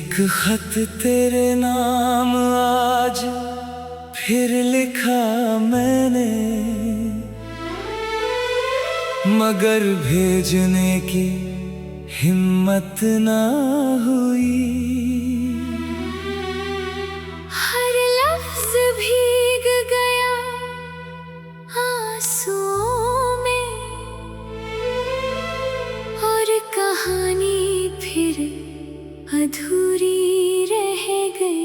एक खत तेरे नाम आज फिर लिखा मैंने, मगर भेजने की हिम्मत ना हुई। हर लफ्ज भीग गया आंसुओं में, और कहानी फिर अधूरी रह गई।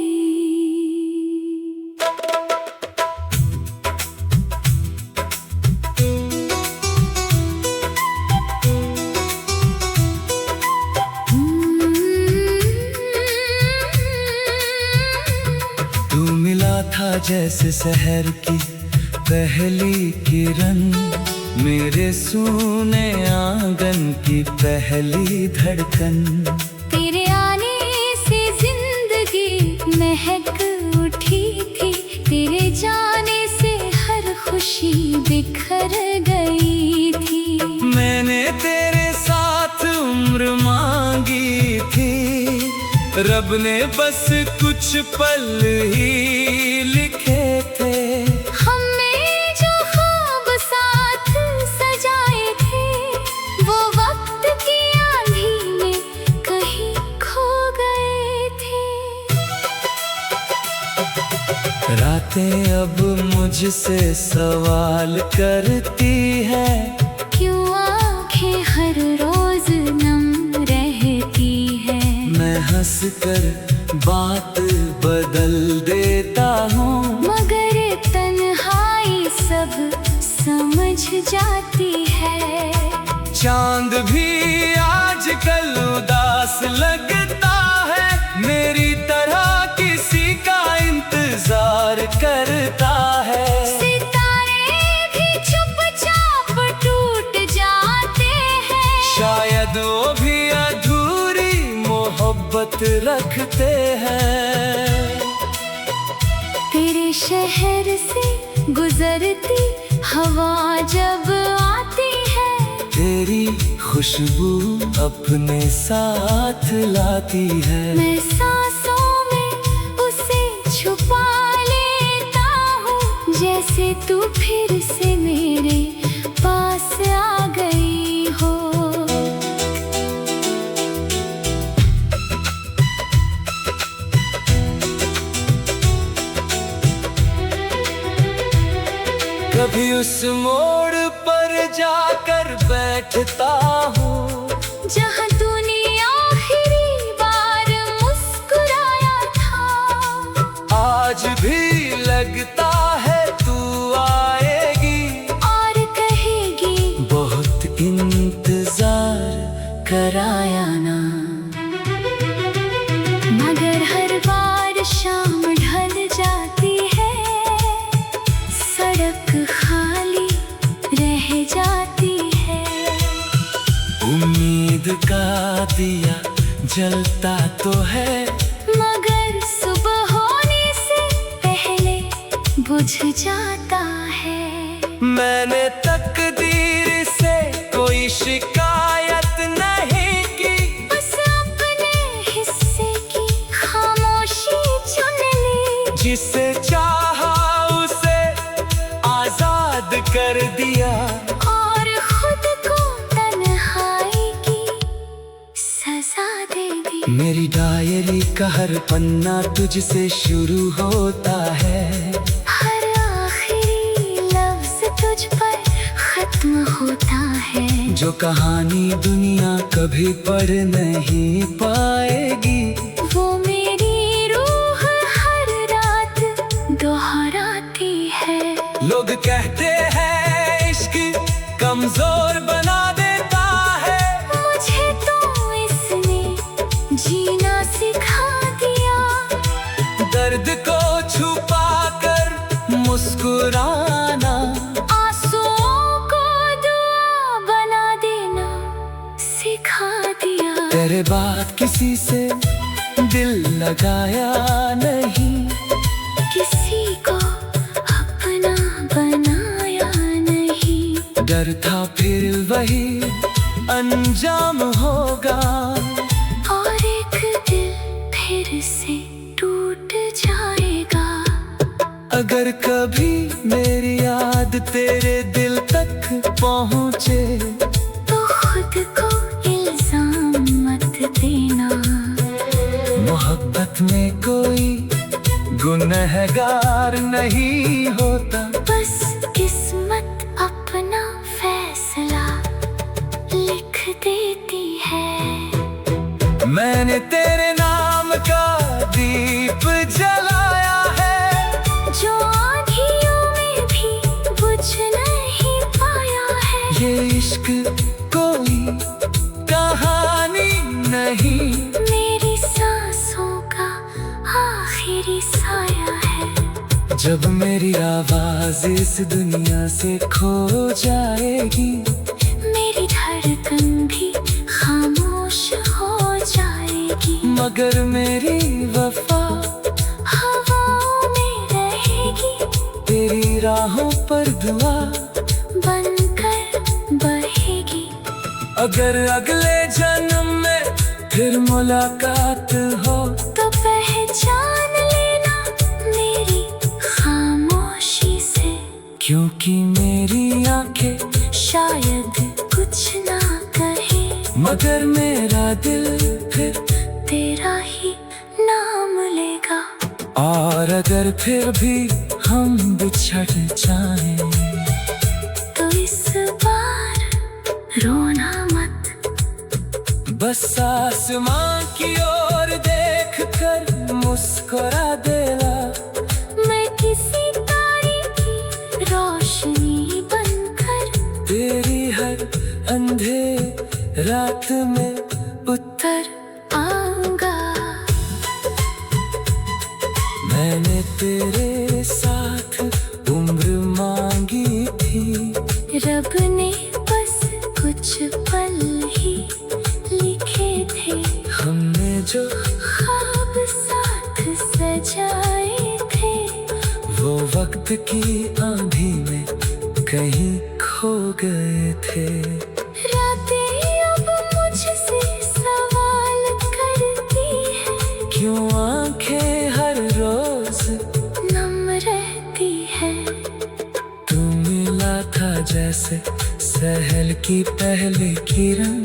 तू मिला था जैसे शहर की पहली किरण, मेरे सूने आंगन की पहली धड़कन। तेरे आने से जिंदगी महक उठी थी, तेरे जाने से हर खुशी बिखर गई थी। मैंने तेरे साथ उम्र मांगी थी, रब ने बस कुछ पल ही लिखे थे। हमने जो ख्वाब साथ सजाए थे, वो वक्त की आंधी में कहीं खो गए थे। रातें अब मुझसे सवाल करती है, क्यों आंखें हर रोज नम रहती है। मैं हंस कर बात बदल देता हूँ, मगर तन्हाई सब समझ जाती है। चांद भी आजकल उदास लगता है, मेरी तरह किसी का इंतजार करता है। सितारे भी चुपचाप टूट जाते हैं, शायद वो भी अधूरी मोहब्बत रखते हैं। तेरे शहर से गुजरती हवा जब आती है, तेरी खुशबू अपने साथ लाती है। मैं सांसों में उसे छुपा लेता हूँ, जैसे तू फिर से मेरे पास आ गई हो। कभी उस मोड़ पर जाकर बैठता हूँ, जहाँ तूने आखिरी बार मुस्कुराया था। आज भी लगता है तू आएगी और कहेगी बहुत इंतजार कराया ना। मगर हर बार शाम ढल जाती है, सड़क खाली रह जाती है। उम्मीद का दिया जलता तो है, मगर सुबह होने से पहले बुझ जाता है। मैंने तकदीर से कोई शिकायत नहीं की, बस अपने हिस्से की खामोशी चुन ली। जिसे चाहा उसे आजाद कर दिया, और खुद को तन्हाई की सजा दे दी। मेरी डायरी का हर पन्ना तुझसे शुरू होता है, हर आखिरी लफ्ज तुझ पर खत्म होता है। जो कहानी दुनिया कभी पढ़ नहीं पाएगी, वो मेरी रूह हर रात दोहराती है। लोग कहते हैं इश्क कमजोर बना देता है, मुझे तो इसने जीना सिखा दिया। दर्द को छुपा कर मुस्कुराना, आंसुओं को दुआ बना देना सिखा दिया। तेरे बाद किसी से दिल लगाया नहीं, किसी को अपना बनाया नहीं। डर था फिर वही अंजाम होगा, और एक दिल फिर फिर से टूट जाएगा। अगर कभी मेरी याद तेरे दिल तक पहुँचे तो खुद को इल्जाम मत देना। मोहब्बत में कोई गुनहगार नहीं होता, बस किस्मत अपना फैसला लिख देती है। मैंने तेरे नाम का दीप जलाया है, जो आँधियों में भी बुझ नहीं पाया है। ये इश्क कोई कहानी नहीं, मेरी सांसों का आखिरी साया है। जब मेरी आवाज इस दुनिया से खो जाएगी, मेरी धड़कन भी खामोश हो जाएगी। मगर मेरी वफा हवाओं में रहेगी, तेरी राहों पर दुआ बनकर बहेगी। अगर अगले जन्म में फिर मुलाकात हो तो पहचान लेना मेरी खामोशी से, क्योंकि मेरी आंखें शायद कुछ ना कहे, मगर मेरा दिल फिर तेरा ही नाम लेगा। और अगर फिर भी हम बिछड़ जाएं तो इस बार रोना मत। बस आसमां की ओर देख कर मुस्कुरा देना। मैं किसी तारे की रोशनी बनकर तेरी हर अंधेर रात में उतर आऊंगा। मैंने तेरे साथ उम्र मांगी थी, रब ने बस कुछ पल ही लिखे थे। हमने जो ख्वाब साथ सजाए थे, वो वक्त की आंधी में कहीं खो गए थे। रातें अब मुझसे सवाल करती है, क्यों आंखें हर रोज नम रहती है। तू मिला था जैसे सहल की पहली किरण,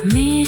मेरे